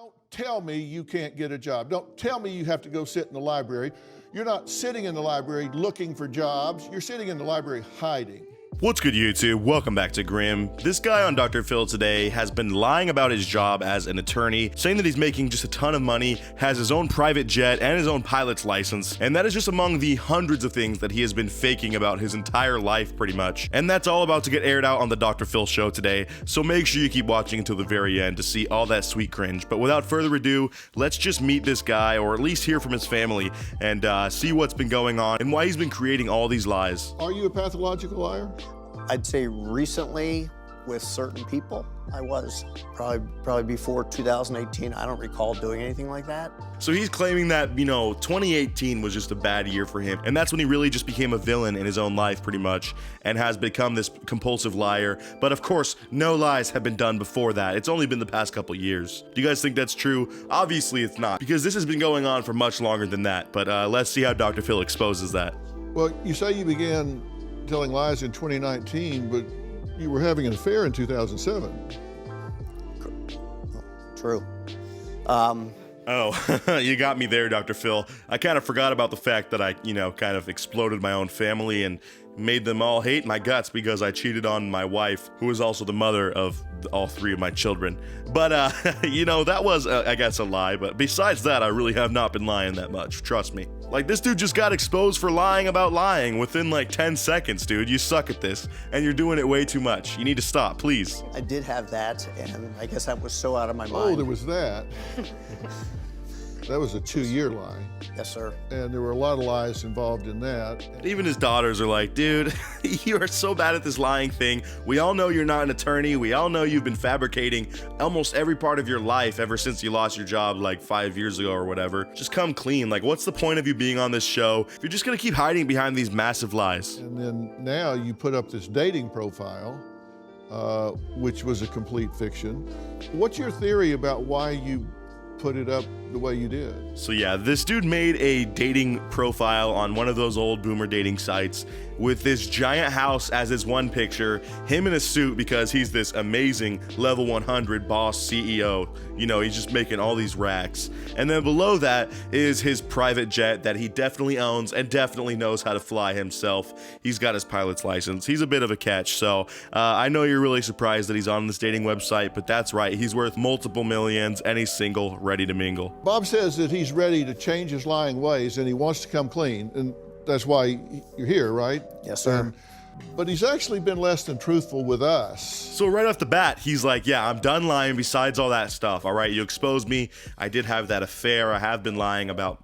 Don't tell me you can't get a job. Don't tell me you have to go sit in the library. You're not sitting in the library looking for jobs. You're sitting in the library hiding. What's good, YouTube? Welcome back to Grim. This guy on Dr. Phil today has been lying about his job as an attorney, saying that he's making just a ton of money, has his own private jet and his own pilot's license, and that is just among the hundreds of things that he has been faking about his entire life, pretty much. And that's all about to get aired out on the Dr. Phil show today, so make sure you keep watching until the very end to see all that sweet cringe. But without further ado, let's just meet this guy, or at least hear from his family, and see what's been going on and why he's been creating all these lies. Are you a pathological liar? I'd say recently with certain people, I was. Probably before 2018, I don't recall doing anything like that. So he's claiming that, 2018 was just a bad year for him, and that's when he really just became a villain in his own life, pretty much, and has become this compulsive liar. But of course, no lies have been done before that. It's only been the past couple years. Do you guys think that's true? Obviously it's not, because this has been going on for much longer than that, but let's see how Dr. Phil exposes that. Well, you say you began telling lies in 2019, but you were having an affair in 2007. True. Oh, you got me there, Dr. Phil. I kind of forgot about the fact that I, kind of exploded my own family and made them all hate my guts because I cheated on my wife, who is also the mother of all three of my children. But, that was, I guess, a lie. But besides that, I really have not been lying that much. Trust me. Like, this dude just got exposed for lying about lying within, 10 seconds, dude. You suck at this, and you're doing it way too much. You need to stop, please. I did have that, and I guess that was so out of my mind. Oh, there was that. That was a 2-year lie. Yes, sir. And there were a lot of lies involved in that. Even his daughters are like, dude, you are so bad at this lying thing. We all know you're not an attorney. We all know you've been fabricating almost every part of your life ever since you lost your job 5 years ago or whatever. Just come clean. What's the point of you being on this show if you're just gonna keep hiding behind these massive lies? And then now you put up this dating profile, which was a complete fiction. What's your theory about why you put it up the way you did? So yeah, this dude made a dating profile on one of those old boomer dating sites with this giant house as his one picture, him in a suit because he's this amazing level 100 boss CEO. He's just making all these racks. And then below that is his private jet that he definitely owns and definitely knows how to fly himself. He's got his pilot's license. He's a bit of a catch. So I know you're really surprised that he's on this dating website, but that's right. He's worth multiple millions and he's single, ready to mingle. Bob says that he's ready to change his lying ways and he wants to come clean. And that's why you're here, right? Yes, sir. But he's actually been less than truthful with us. So right off the bat, he's like, yeah, I'm done lying besides all that stuff. All right, you exposed me. I did have that affair. I have been lying about,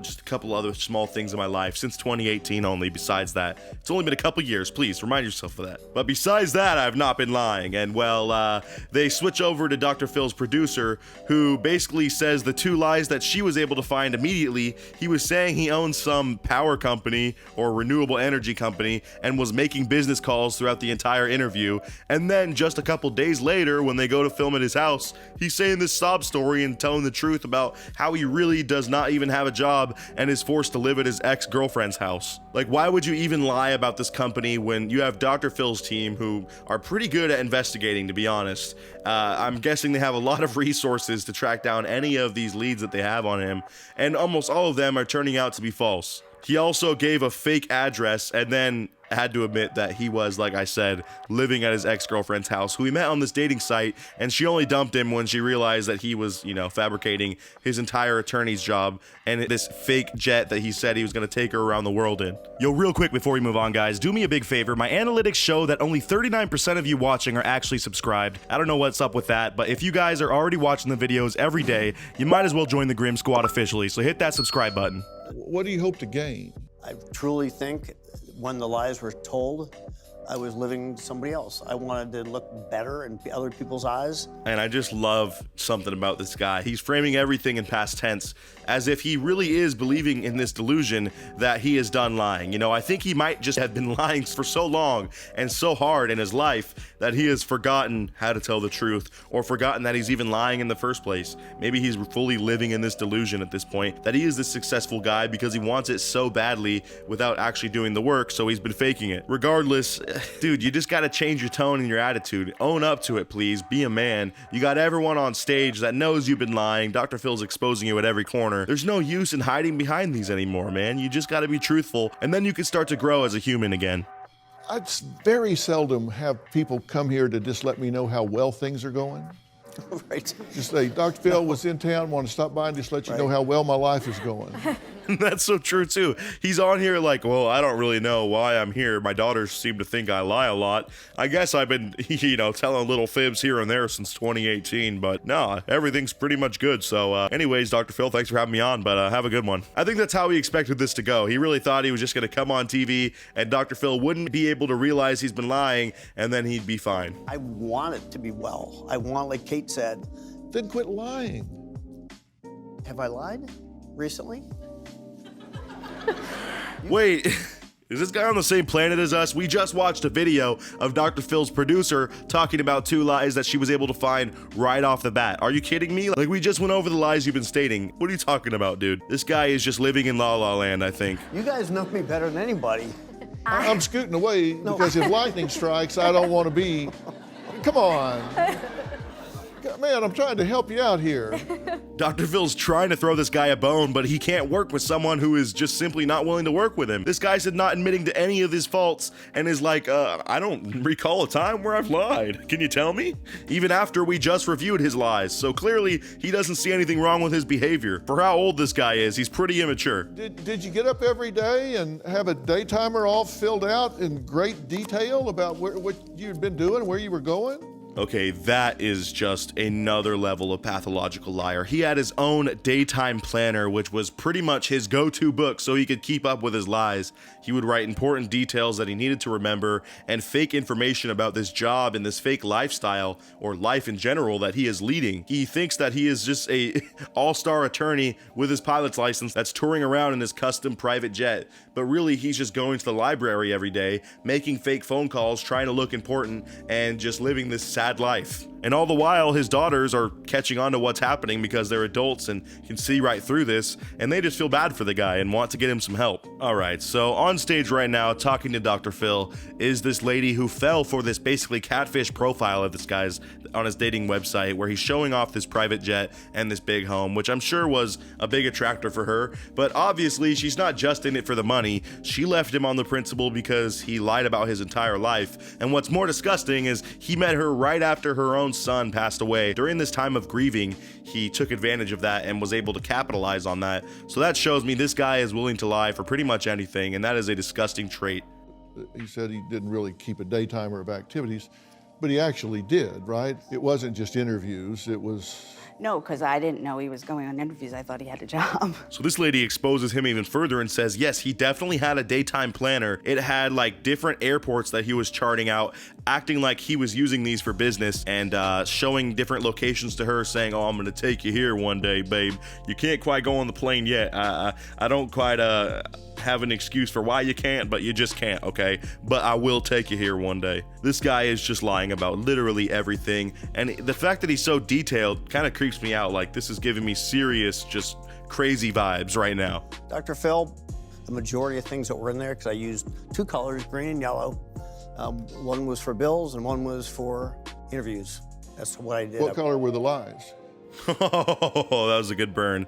just a couple other small things in my life since 2018 only. Besides that, it's only been a couple years. Please remind yourself of that. But besides that, I've not been lying. And well, they switch over to Dr. Phil's producer, who basically says the two lies that she was able to find immediately. He was saying he owns some power company or renewable energy company and was making business calls throughout the entire interview. And then just a couple days later, when they go to film at his house, he's saying this sob story and telling the truth about how he really does not even have a job and is forced to live at his ex-girlfriend's house. Why would you even lie about this company when you have Dr. Phil's team, who are pretty good at investigating, to be honest? I'm guessing they have a lot of resources to track down any of these leads that they have on him, and almost all of them are turning out to be false. He also gave a fake address and then had to admit that he was, like I said, living at his ex-girlfriend's house, who he met on this dating site, and she only dumped him when she realized that he was, fabricating his entire attorney's job and this fake jet that he said he was going to take her around the world in. Yo, real quick before we move on, guys, do me a big favor. My analytics show that only 39% of you watching are actually subscribed. I don't know what's up with that, but if you guys are already watching the videos every day, you might as well join the Grim Squad officially, so hit that subscribe button. What do you hope to gain? I truly think when the lies were told, I was living somebody else. I wanted to look better in other people's eyes. And I just love something about this guy. He's framing everything in past tense as if he really is believing in this delusion that he is done lying. I think he might just have been lying for so long and so hard in his life that he has forgotten how to tell the truth, or forgotten that he's even lying in the first place. Maybe he's fully living in this delusion at this point, that he is this successful guy because he wants it so badly without actually doing the work, so he's been faking it. Regardless, dude, you just gotta change your tone and your attitude. Own up to it, please. Be a man. You got everyone on stage that knows you've been lying. Dr. Phil's exposing you at every corner. There's no use in hiding behind these anymore, man. You just gotta be truthful, and then you can start to grow as a human again. I very seldom have people come here to just let me know how well things are going. Right. Just say, Dr. Phil was in town, want to stop by and just let you know how well my life is going. That's so true too. He's on here like, well, I don't really know why I'm here. My daughters seem to think I lie a lot. I guess I've been, telling little fibs here and there since 2018, but no, everything's pretty much good. So anyways, Dr. Phil, thanks for having me on, but have a good one. I think that's how he expected this to go. He really thought he was just going to come on TV and Dr. Phil wouldn't be able to realize he's been lying and then he'd be fine. I want it to be well. I want, like Kate said. Then quit lying. Have I lied recently? Wait, is this guy on the same planet as us? We just watched a video of Dr. Phil's producer talking about 2 lies that she was able to find right off the bat. Are you kidding me? Like, we just went over the lies you've been stating. What are you talking about, dude? This guy is just living in La La Land, I think. You guys know me better than anybody. I'm scooting away because if lightning strikes, I don't want to be. Come on. Man, I'm trying to help you out here. Dr. Phil's trying to throw this guy a bone, but he can't work with someone who is just simply not willing to work with him. This guy said not admitting to any of his faults and is like, I don't recall a time where I've lied. Can you tell me? Even after we just reviewed his lies. So clearly, he doesn't see anything wrong with his behavior. For how old this guy is, he's pretty immature. Did you get up every day and have a day timer all filled out in great detail about what you'd been doing, where you were going? Okay, that is just another level of pathological liar. He had his own daytime planner, which was pretty much his go-to book so he could keep up with his lies. He would write important details that he needed to remember and fake information about this job and this fake lifestyle or life in general that he is leading. He thinks that he is just a all-star attorney with his pilot's license that's touring around in his custom private jet, but really he's just going to the library every day, making fake phone calls, trying to look important, and just living this sad life. And all the while, his daughters are catching on to what's happening because they're adults and can see right through this, and they just feel bad for the guy and want to get him some help. All right, so on stage right now, talking to Dr. Phil, is this lady who fell for this basically catfish profile of this guy's on his dating website, where he's showing off this private jet and this big home, which I'm sure was a big attractor for her. But obviously, she's not just in it for the money. She left him on the principle because he lied about his entire life. And what's more disgusting is he met her right after her own son passed away. During this time of grieving, he took advantage of that and was able to capitalize on that. So that shows me this guy is willing to lie for pretty much anything, and that is a disgusting trait. He said he didn't really keep a day timer of activities, but he actually did, right? It wasn't just interviews, it was... No, because I didn't know he was going on interviews. I thought he had a job. So this lady exposes him even further and says, yes, he definitely had a daytime planner. It had like different airports that he was charting out, acting like he was using these for business and showing different locations to her, saying, oh, I'm going to take you here one day, babe. You can't quite go on the plane yet. I don't quite have an excuse for why you can't, but you just can't, okay? But I will take you here one day. This guy is just lying about literally everything. And the fact that he's so detailed kind of creeps me out. Like, this is giving me serious, just crazy vibes right now. Dr. Phil, the majority of things that were in there, because I used 2 colors, green and yellow. One was for bills and one was for interviews. That's what I did. What color were the lies? Oh, that was a good burn.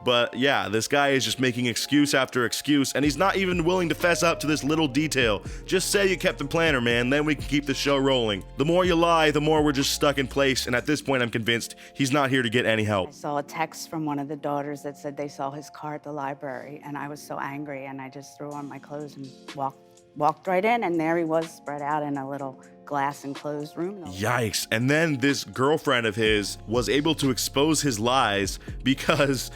But yeah, this guy is just making excuse after excuse, and he's not even willing to fess up to this little detail. Just say you kept the planner, man, then we can keep the show rolling. The more you lie, the more we're just stuck in place, and at this point I'm convinced he's not here to get any help. I saw a text from one of the daughters that said they saw his car at the library, and I was so angry, and I just threw on my clothes and walked right in, and there he was spread out in a little glass enclosed room. Yikes. And then this girlfriend of his was able to expose his lies because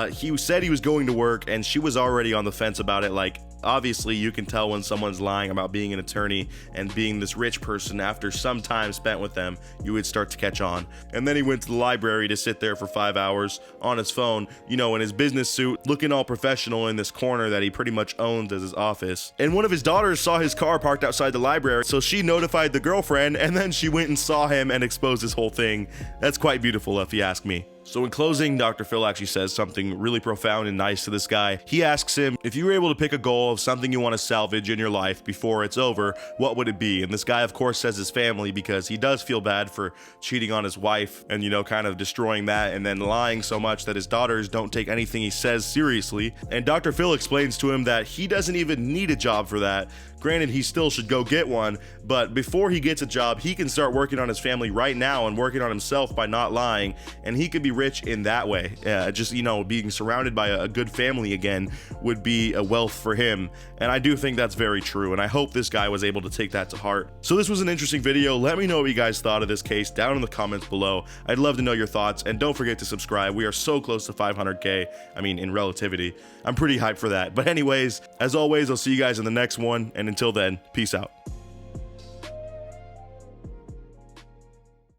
he said he was going to work and she was already on the fence about it. Like, obviously you can tell when someone's lying about being an attorney and being this rich person. After some time spent with them, you would start to catch on. And then he went to the library to sit there for 5 hours on his phone, you know, in his business suit, looking all professional in this corner that he pretty much owns as his office. And one of his daughters saw his car parked outside the library, so she notified the girlfriend, and then she went and saw him and exposed this whole thing. That's quite beautiful, if you ask me. So in closing, Dr. Phil actually says something really profound and nice to this guy. He asks him, if you were able to pick a goal of something you want to salvage in your life before it's over, what would it be? And this guy, of course, says his family, because he does feel bad for cheating on his wife and, you know, kind of destroying that, and then lying so much that his daughters don't take anything he says seriously. And Dr. Phil explains to him that he doesn't even need a job for that. Granted, he still should go get one, but before he gets a job, he can start working on his family right now and working on himself by not lying, and he could be rich in that way. Just, you know, being surrounded by a good family again would be a wealth for him, and I do think that's very true, and I hope this guy was able to take that to heart. So this was an interesting video. Let me know what you guys thought of this case down in the comments below. I'd love to know your thoughts, and don't forget to subscribe. We are so close to 500K. I mean, in relativity. I'm pretty hyped for that. But anyways, as always, I'll see you guys in the next one, and until then, peace out.